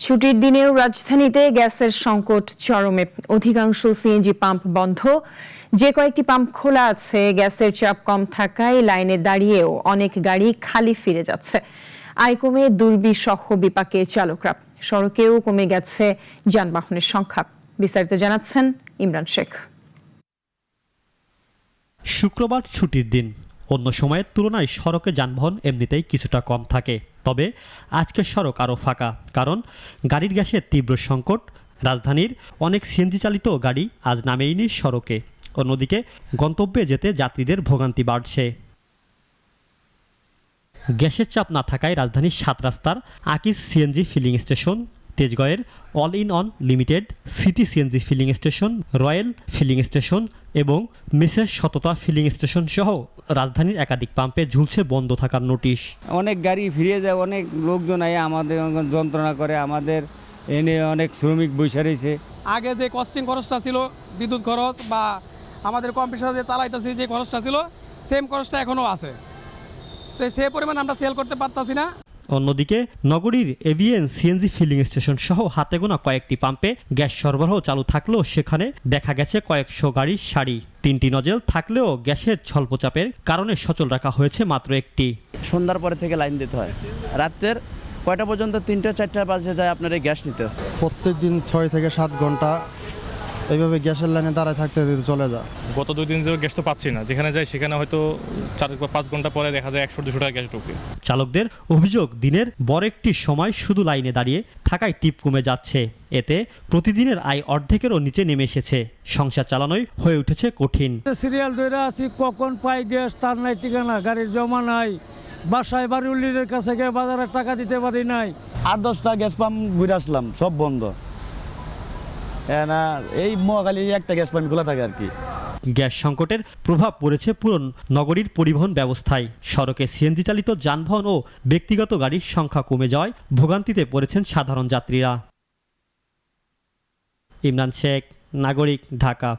ছুটির দিনেও রাজধানীতে গ্যাসের সংকট চরমে। অধিকাংশ সিএনজি পাম্প বন্ধ, যে কয়েকটি পাম্প খোলা আছে গ্যাসের চাপ কম থাকায় লাইনে দাঁড়িয়েও অনেক গাড়ি খালি ফিরে যাচ্ছে। আয় কমে দুর্বিষহ বিপাকে চালকরা। সড়কেও কমে গেছে যানবাহনের সংখ্যা। বিস্তারিত জানাচ্ছেন ইমরান শেখ। শুক্রবার ছুটির দিন, অন্য সময়ের তুলনায় সড়কে যানবাহন এমনিতেই কিছুটা কম থাকে। তবে আজকের সড়ক আরও ফাঁকা, কারণ গাড়ির গ্যাসের তীব্র সংকট। রাজধানীর অনেক সিএনজি চালিত গাড়ি আজ নামেইনি সড়কে। অন্যদিকে গন্তব্যে যেতে যাত্রীদের ভোগান্তি বাড়ছে। গ্যাসের চাপ না থাকায় রাজধানীর 7 রাস্তার আকিজ সিএনজি ফিলিং স্টেশন, তেজগাঁয়ের all in one limited, city CNG filling station, royal filling station এবং মেসেজ সততা ফিলিং স্টেশন সহ রাজধানীর একাধিক পাম্পে ঝুলছে বন্ধ থাকার নোটিশ। অনেক গাড়ি ফিরিয়ে যায়, অনেক লোকজন আমাদের যন্ত্রণা করে, আমাদের এনে অনেক শ্রমিক বসে রয়েছে। আগে যে কস্টিং খরচটা ছিল, বিদ্যুৎ খরচ বা আমাদের কম্পিউটার যে চালাইতেছি যে খরচটা ছিল, সেম খরচটা এখনও আছে। তো সেই পরিমাণ আমরা সেল করতে পারতাছি না। অন্যদিকে নগরীর এভিএন সিএনজি ফিলিং স্টেশন সহ হাতে গোনা কয়েকটি পাম্পে গ্যাস সরবরাহ চালু থাকলেও সেখানে দেখা গেছে কয়েকশো গাড়ির সারি। 3টি নজেল থাকলেও গ্যাসের স্বল্পচাপের কারণে সচল রাখা হয়েছে মাত্র একটি। সন্ধ্যার পরে থেকে লাইন দিতে হয়, রাত্রের কয়টা পর্যন্ত 3টা-4টা বাজে যায় আপনার এই গ্যাস নিতে। প্রত্যেক দিন 6 থেকে 7 ঘন্টা এইভাবে গ্যাসের লাইনে দাঁড়ায় থাকতে চলে যায়। গত 2 দিন ধরে গ্যাস তো পাচ্ছি না, যেখানে যাই সেখানে হয়তো 4 বা 5 ঘন্টা পরে দেখা যায় 100-200 টাকা গ্যাস ঢোকে। চালকদের অভিযোগ, দিনের বড় একটি সময় শুধু লাইনে দাঁড়িয়ে থাকায় টিপ কমে যাচ্ছে। এতে প্রতিদিনের আয় অর্ধেকেরও নিচে নেমে এসেছে। সংসার চালানোই হয়ে উঠেছে কঠিন। সিরিয়াল ধরে আছি, কখন পাই গ্যাস তার নাই ঠিকানা, গাড়ির জমা নাই, বাসায় বাড়ির কাছে গিয়ে বাজারে টাকা দিতে পারি নাই। 8-10টা গ্যাস পাম্প ঘুরে আসলাম, সব বন্ধ। এই মহাখালী একটা গ্যাস পাম্প খোলা থাকে আর কি। গ্যাস সংকটের প্রভাব পড়েছে পুরো নগরীর পরিবহন ব্যবস্থায়। সড়কে সিএনজি চালিত যানবাহন ও ব্যক্তিগত গাড়ির সংখ্যা কমে যাওয়ায় ভোগান্তিতে পড়েছেন সাধারণ যাত্রীরা। ইমরান শেখ, নাগরিক, ঢাকা।